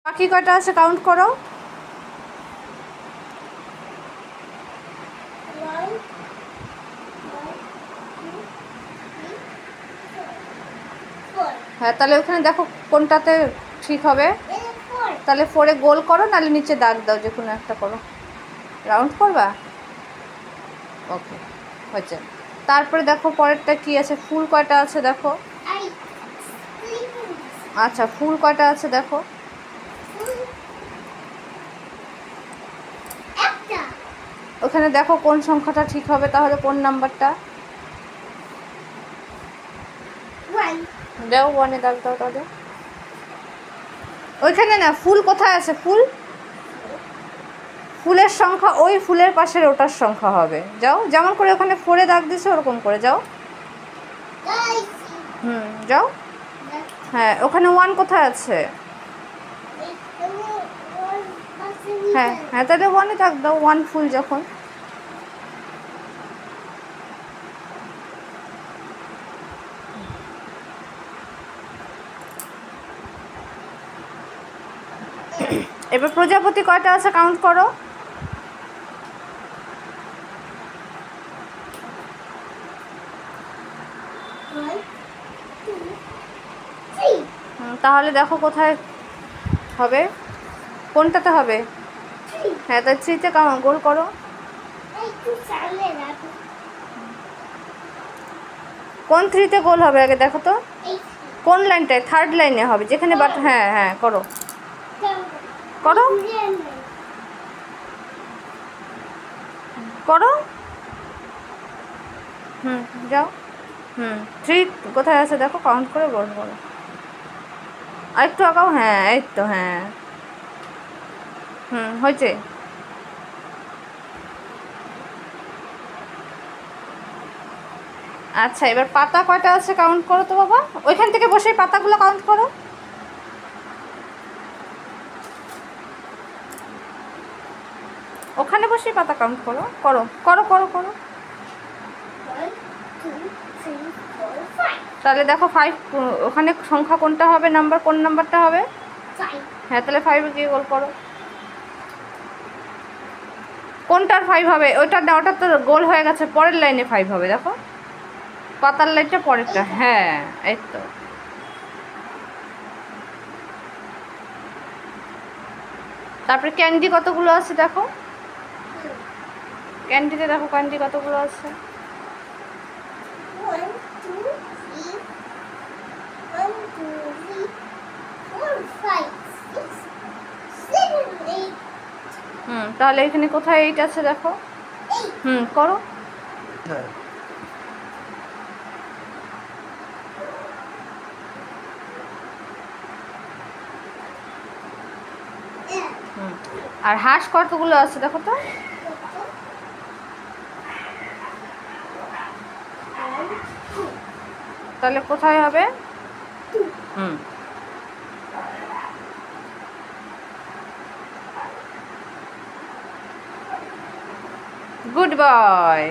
বাকি কয়টা আছে কাউন্ট করো। হ্যাঁ, তাহলে ওখানে দেখো কোনটাতে ঠিক হবে। তাহলে 4-এ গোল করো, নাহলে নিচে দাগ দাও, যে কোনো একটা করো। রাউন্ড করবা? ওকে, হয়েছে। তারপরে দেখো পরেরটা কি আছে, ফুল কয়টা আছে দেখো। আচ্ছা, ফুল কয়টা আছে দেখো। ওখানে দেখো কোন সংখ্যাটা ঠিক হবে, তাহলে কোন নাম্বারটা। দাও, 1-এ দাগ দাও তাহলে। ওইখানে না, ফুল কোথায় আছে? ফুল, ফুলের সংখ্যা ওই ফুলের পাশের ওটার সংখ্যা হবে। যাও, যেমন করে ওখানে 4-এ দাগ দিছে ওরকম করে যাও। যাও। হ্যাঁ, ওখানে 1 কোথায় আছে? হ্যাঁ হ্যাঁ, তাহলে 1-এ দাগ দাও, 1 ফুল যখন। এবার প্রজাপতি কয়টা আছে কাউন্ট করো। তাহলে দেখো কোথায় হবে, কোনটাতে হবে। হ্যাঁ, তাই 3-তে গোল করো। কোন 3-তে গোল হবে আগে দেখো তো। কোন লাইনটায়? 3rd লাইনে হবে, যেখানে বাট। হ্যাঁ হ্যাঁ, করো করো করো। যাও। 3 কোথায় আছে দেখো, কাউন্ট করে গোল করো। আর একটু আঁকাও। হ্যাঁ, এই তো। হ্যাঁ, হয়েছে। আচ্ছা, এবার পাতা কয়টা আছে কাউন্ট করো তো বাবা। ওইখান থেকে বসে পাতাগুলো কাউন্ট করো। ওখানে বসে পাতা কাউন্ট করো। করো করো করো করো। তাহলে দেখো 5, ওখানে সংখ্যা কোনটা হবে, নাম্বার কোন নাম্বারটা হবে। হ্যাঁ, তাহলে 5-এ গিয়ে গোল করো। কোনটার 5 হবে? ওইটা না, ওটা তো গোল হয়ে গেছে, পরের লাইনে 5 হবে দেখো, পাতার লাইনটা পরেরটা। হ্যাঁ, এই তো। তারপরে ক্যান্ডি কতগুলো আছে দেখো। ক্যান্ডিতে দেখো ক্যান্ডি কতগুলো আছে। তাহলে এখানে কোথায় 8 আছে দেখো। করো। আর হাঁস কতগুলো আছে দেখো তো। তাহলে কোথায় হবে। Good boy.